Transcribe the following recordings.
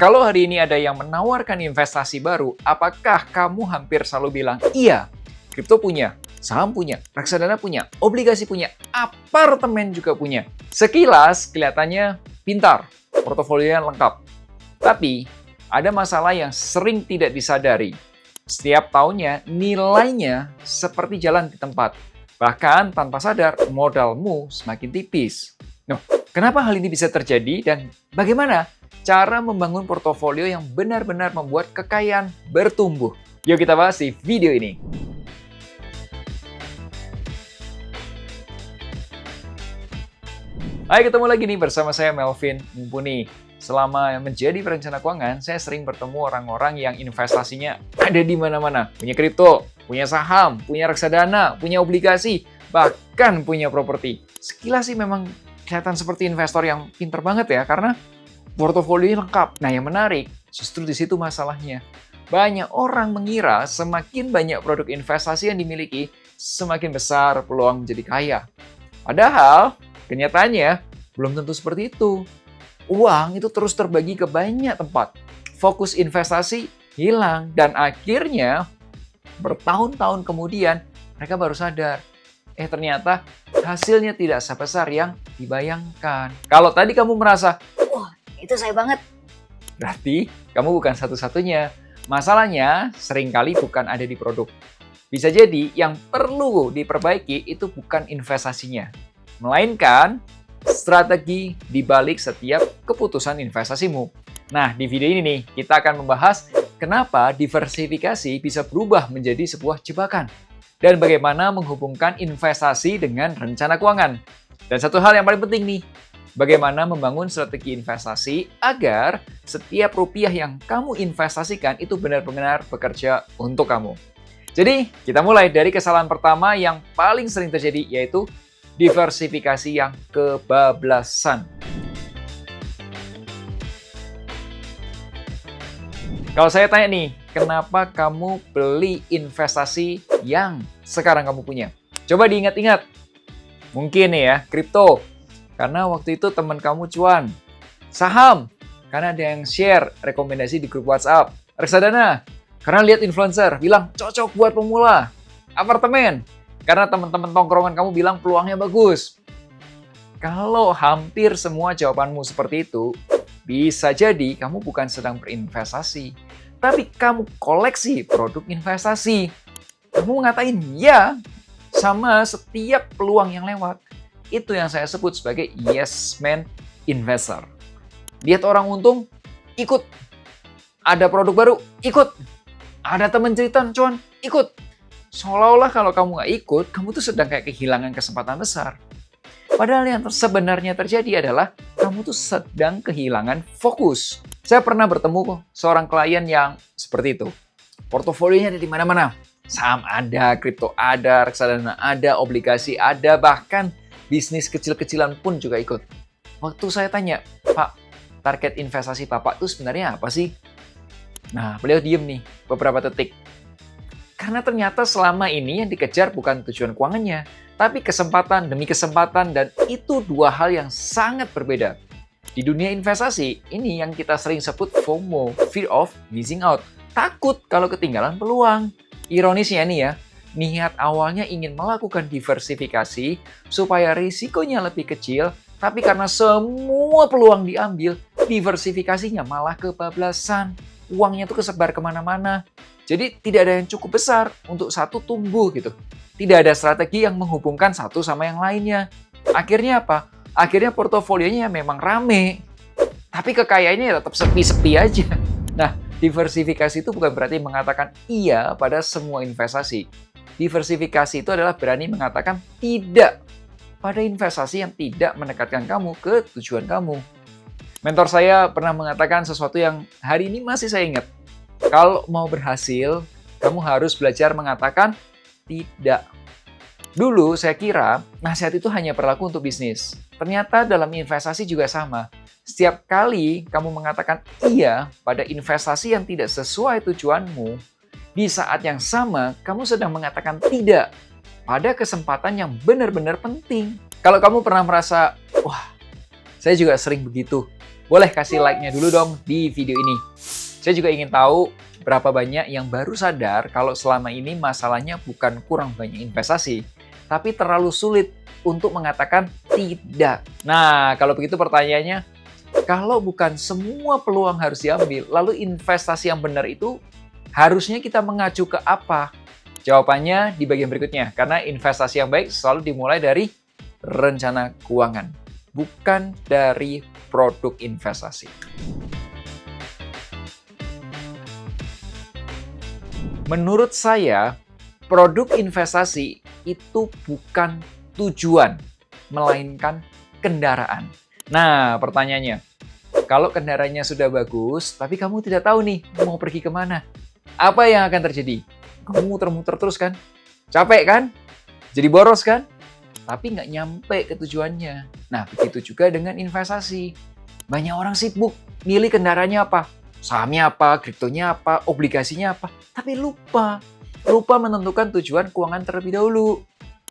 Kalau hari ini ada yang menawarkan investasi baru, apakah kamu hampir selalu bilang, iya, kripto punya, saham punya, reksadana punya, obligasi punya, apartemen juga punya. Sekilas kelihatannya pintar, portofolionya lengkap. Tapi, ada masalah yang sering tidak disadari. Setiap tahunnya, nilainya seperti jalan di tempat. Bahkan tanpa sadar, modalmu semakin tipis. Nah, kenapa hal ini bisa terjadi dan bagaimana cara membangun portofolio yang benar-benar membuat kekayaan bertumbuh? Yuk kita bahas di video ini. Hai, ketemu lagi nih bersama saya Melvin Mumpuni. Selama menjadi perencana keuangan, saya sering bertemu orang-orang yang investasinya ada di mana-mana. Punya kripto, punya saham, punya reksadana, punya obligasi, bahkan punya properti. Sekilas sih memang kelihatan seperti investor yang pinter banget ya, karena portofolionya lengkap. Nah, yang menarik, justru di situ masalahnya. Banyak orang mengira semakin banyak produk investasi yang dimiliki, semakin besar peluang menjadi kaya. Padahal, kenyataannya belum tentu seperti itu. Uang itu terus terbagi ke banyak tempat. Fokus investasi hilang, dan akhirnya bertahun-tahun kemudian mereka baru sadar, ternyata hasilnya tidak sebesar yang dibayangkan. Kalau tadi kamu merasa, wah, itu saya banget. Berarti kamu bukan satu-satunya. Masalahnya seringkali bukan ada di produk. Bisa jadi yang perlu diperbaiki itu bukan investasinya, melainkan strategi di balik setiap keputusan investasimu. Nah, di video ini nih, kita akan membahas kenapa diversifikasi bisa berubah menjadi sebuah jebakan, dan bagaimana menghubungkan investasi dengan rencana keuangan. Dan satu hal yang paling penting nih, bagaimana membangun strategi investasi agar setiap rupiah yang kamu investasikan itu benar-benar bekerja untuk kamu. Jadi, kita mulai dari kesalahan pertama yang paling sering terjadi, yaitu diversifikasi yang kebablasan. Kalau saya tanya nih, kenapa kamu beli investasi yang sekarang kamu punya? Coba diingat-ingat. Mungkin nih ya, kripto, karena waktu itu teman kamu cuan. Saham, karena ada yang share rekomendasi di grup WhatsApp. Reksadana, karena lihat influencer, bilang cocok buat pemula. Apartemen, karena teman-teman tongkrongan kamu bilang peluangnya bagus. Kalau hampir semua jawabanmu seperti itu, bisa jadi kamu bukan sedang berinvestasi, tapi kamu koleksi produk investasi. Kamu ngatain ya sama setiap peluang yang lewat. Itu yang saya sebut sebagai yes man investor. Lihat orang untung, ikut. Ada produk baru, ikut. Ada teman cerita cuan, ikut. Seolah-olah kalau kamu nggak ikut, kamu tuh sedang kayak kehilangan kesempatan besar. Padahal yang sebenarnya terjadi adalah kamu tuh sedang kehilangan fokus. Saya pernah bertemu seorang klien yang seperti itu. Portofolionya ada di mana-mana. Saham ada, kripto ada, reksadana ada, obligasi ada, bahkan bisnis kecil-kecilan pun juga ikut. Waktu saya tanya, Pak, target investasi Bapak tuh sebenarnya apa sih? Nah, beliau diem nih beberapa detik. Karena ternyata selama ini yang dikejar bukan tujuan keuangannya, tapi kesempatan demi kesempatan, dan itu dua hal yang sangat berbeda. Di dunia investasi, ini yang kita sering sebut FOMO, Fear of Missing Out. Takut kalau ketinggalan peluang. Ironisnya nih ya, niat awalnya ingin melakukan diversifikasi supaya risikonya lebih kecil, tapi karena semua peluang diambil, diversifikasinya malah kebablasan. Uangnya tuh kesebar kemana-mana. Jadi tidak ada yang cukup besar untuk satu tumbuh gitu. Tidak ada strategi yang menghubungkan satu sama yang lainnya. Akhirnya apa? Akhirnya portofolionya memang rame, tapi kekayaannya tetap sepi-sepi aja. Nah, diversifikasi itu bukan berarti mengatakan iya pada semua investasi. Diversifikasi itu adalah berani mengatakan tidak pada investasi yang tidak mendekatkan kamu ke tujuan kamu. Mentor saya pernah mengatakan sesuatu yang hari ini masih saya ingat. Kalau mau berhasil, kamu harus belajar mengatakan tidak. Dulu saya kira nasihat itu hanya berlaku untuk bisnis. Ternyata dalam investasi juga sama. Setiap kali kamu mengatakan iya pada investasi yang tidak sesuai tujuanmu, di saat yang sama kamu sedang mengatakan tidak pada kesempatan yang benar-benar penting. Kalau kamu pernah merasa, wah, saya juga sering begitu. boleh kasih like-nya dulu dong di video ini. Saya juga ingin tahu berapa banyak yang baru sadar kalau selama ini masalahnya bukan kurang banyak investasi, tapi terlalu sulit untuk mengatakan tidak. Nah, kalau begitu pertanyaannya, kalau bukan semua peluang harus diambil, lalu investasi yang benar itu harusnya kita mengacu ke apa? Jawabannya di bagian berikutnya, karena investasi yang baik selalu dimulai dari rencana keuangan, bukan dari produk investasi. Menurut saya, produk investasi itu bukan tujuan, melainkan kendaraan. Nah, pertanyaannya, kalau kendaraannya sudah bagus, tapi kamu tidak tahu nih mau pergi kemana, apa yang akan terjadi? Kamu muter-muter terus kan? Capek kan? Jadi boros kan? Tapi nggak nyampe ke tujuannya. Nah, begitu juga dengan investasi. Banyak orang sibuk milih kendaraannya apa, sahamnya apa, kriptonya apa, obligasinya apa, tapi lupa menentukan tujuan keuangan terlebih dahulu.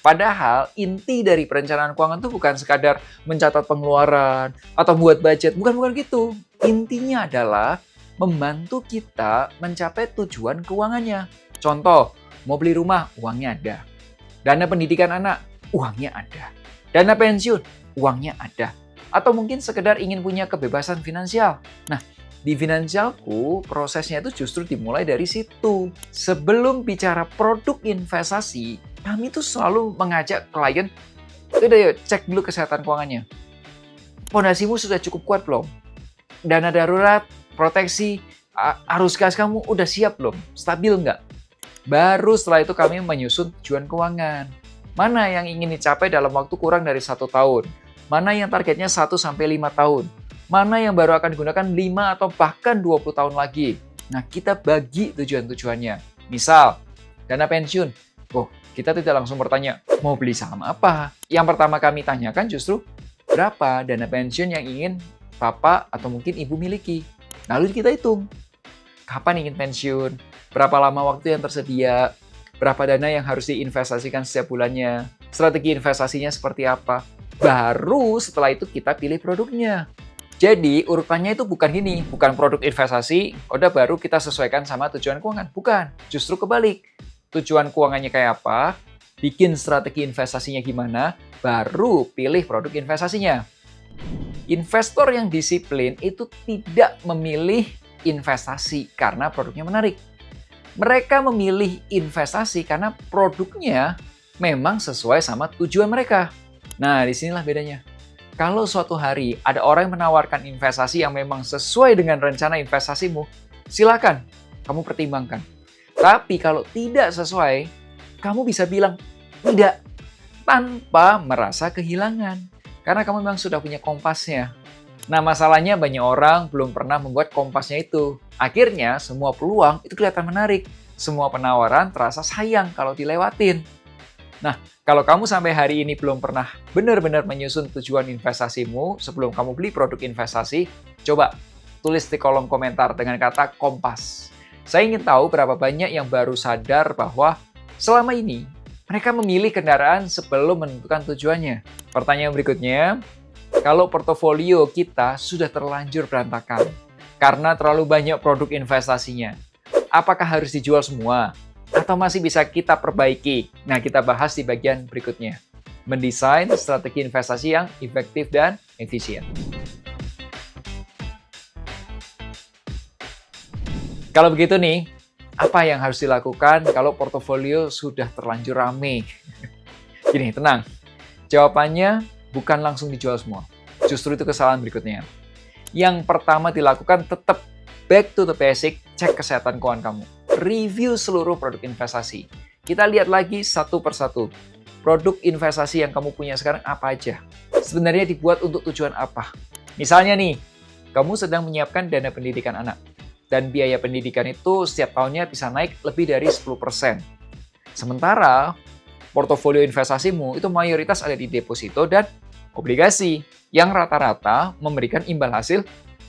Padahal inti dari perencanaan keuangan itu bukan sekadar mencatat pengeluaran atau buat budget, bukan gitu. Intinya adalah membantu kita mencapai tujuan keuangannya. Contoh, mau beli rumah, uangnya ada. Dana pendidikan anak, uangnya ada. Dana pensiun, uangnya ada. Atau mungkin sekedar ingin punya kebebasan finansial. Nah, di finansialku, prosesnya itu justru dimulai dari situ. Sebelum bicara produk investasi, kami tuh selalu mengajak klien, udah yuk cek dulu kesehatan keuangannya. Fondasimu sudah cukup kuat belum? Dana darurat, proteksi, arus kas kamu udah siap belum? Stabil nggak? Baru setelah itu kami menyusun tujuan keuangan. Mana yang ingin dicapai dalam waktu kurang dari 1 tahun? Mana yang targetnya 1-5 tahun? Mana yang baru akan digunakan 5 atau bahkan 20 tahun lagi? Nah, kita bagi tujuan-tujuannya. Misal, dana pensiun. Oh, kita tidak langsung bertanya, mau beli saham apa? Yang pertama kami tanyakan justru, berapa dana pensiun yang ingin Bapak atau mungkin Ibu miliki? Lalu kita hitung. Kapan ingin pensiun? Berapa lama waktu yang tersedia? Berapa dana yang harus diinvestasikan setiap bulannya? Strategi investasinya seperti apa? Baru setelah itu kita pilih produknya. Jadi urutannya itu bukan gini, bukan produk investasi, udah baru kita sesuaikan sama tujuan keuangan. Bukan, justru kebalik. Tujuan keuangannya kayak apa, bikin strategi investasinya gimana, baru pilih produk investasinya. Investor yang disiplin itu tidak memilih investasi karena produknya menarik. Mereka memilih investasi karena produknya memang sesuai sama tujuan mereka. Nah, disinilah bedanya. Kalau suatu hari ada orang yang menawarkan investasi yang memang sesuai dengan rencana investasimu, silakan kamu pertimbangkan. Tapi kalau tidak sesuai, kamu bisa bilang tidak tanpa merasa kehilangan. Karena kamu memang sudah punya kompasnya. Nah, masalahnya banyak orang belum pernah membuat kompasnya itu. Akhirnya, semua peluang itu kelihatan menarik. Semua penawaran terasa sayang kalau dilewatin. Nah, kalau kamu sampai hari ini belum pernah benar-benar menyusun tujuan investasimu sebelum kamu beli produk investasi, coba tulis di kolom komentar dengan kata kompas. Saya ingin tahu berapa banyak yang baru sadar bahwa selama ini mereka memilih kendaraan sebelum menentukan tujuannya. Pertanyaan berikutnya, kalau portofolio kita sudah terlanjur berantakan karena terlalu banyak produk investasinya, apakah harus dijual semua? Atau masih bisa kita perbaiki? Nah, kita bahas di bagian berikutnya. Mendesain strategi investasi yang efektif dan efisien. Kalau begitu nih, apa yang harus dilakukan kalau portofolio sudah terlanjur rame? Gini, tenang. Jawabannya bukan langsung dijual semua. Justru itu kesalahan berikutnya. Yang pertama dilakukan tetap back to the basic, cek kesehatan keuangan kamu. Review seluruh produk investasi. Kita lihat lagi satu persatu. Produk investasi yang kamu punya sekarang apa aja? Sebenarnya dibuat untuk tujuan apa? Misalnya nih, kamu sedang menyiapkan dana pendidikan anak. Dan biaya pendidikan itu setiap tahunnya bisa naik lebih dari 10%. Sementara, portofolio investasimu itu mayoritas ada di deposito dan obligasi yang rata-rata memberikan imbal hasil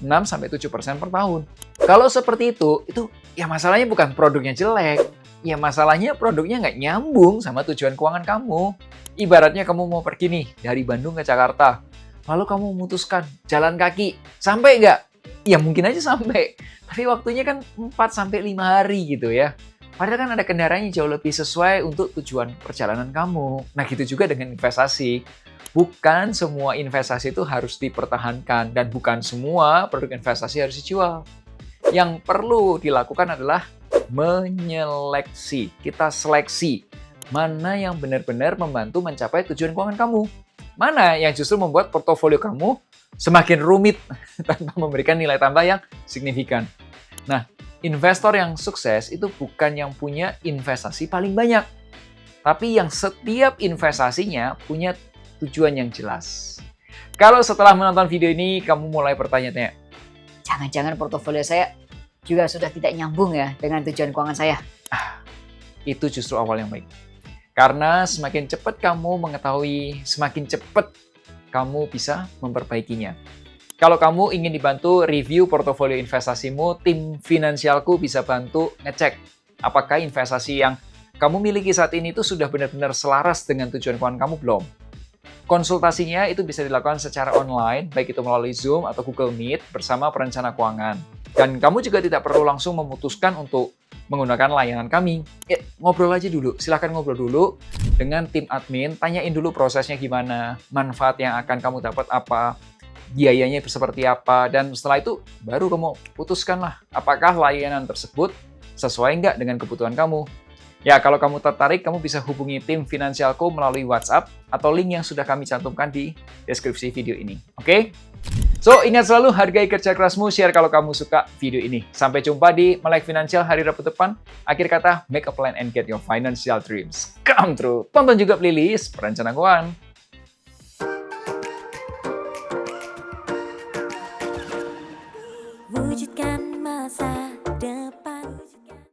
6-7% per tahun. Kalau seperti itu ya masalahnya bukan produknya jelek, ya masalahnya produknya nggak nyambung sama tujuan keuangan kamu. Ibaratnya kamu mau pergi nih dari Bandung ke Jakarta, lalu kamu memutuskan jalan kaki. Sampai nggak? Ya mungkin aja sampai. Tapi waktunya kan 4-5 hari gitu ya. Padahal kan ada kendaraan yang jauh lebih sesuai untuk tujuan perjalanan kamu. Nah gitu juga dengan investasi. Bukan semua investasi itu harus dipertahankan. Dan bukan semua produk investasi harus dijual. Yang perlu dilakukan adalah menyeleksi. Kita seleksi mana yang benar-benar membantu mencapai tujuan keuangan kamu. Mana yang justru membuat portofolio kamu semakin rumit tanpa memberikan nilai tambah yang signifikan. Nah, investor yang sukses itu bukan yang punya investasi paling banyak, tapi yang setiap investasinya punya tujuan yang jelas. Kalau setelah menonton video ini kamu mulai bertanya-tanya, Jangan-jangan portofolio saya juga sudah tidak nyambung ya dengan tujuan keuangan saya. itu justru awal yang baik. Karena semakin cepat kamu mengetahui, semakin cepat kamu bisa memperbaikinya. Kalau kamu ingin dibantu review portofolio investasimu, tim finansialku bisa bantu ngecek apakah investasi yang kamu miliki saat ini itu sudah benar-benar selaras dengan tujuan keuangan kamu belum. Konsultasinya itu bisa dilakukan secara online, baik itu melalui Zoom atau Google Meet bersama perencana keuangan. Dan kamu juga tidak perlu langsung memutuskan untuk menggunakan layanan kami. Ya, ngobrol aja dulu, silahkan ngobrol dulu dengan tim admin, tanyain dulu prosesnya gimana, manfaat yang akan kamu dapat apa, biayanya seperti apa, dan setelah itu baru kamu putuskanlah apakah layanan tersebut sesuai nggak dengan kebutuhan kamu. Ya, kalau kamu tertarik, kamu bisa hubungi tim finansialku melalui WhatsApp atau link yang sudah kami cantumkan di deskripsi video ini. Oke? So, ingat selalu hargai kerja kerasmu, share kalau kamu suka video ini. Sampai jumpa di Melek Finansial hari Rabu depan. Akhir kata, make a plan and get your financial dreams come true. Tonton juga playlist Perencana Keuangan. Wujudkan masa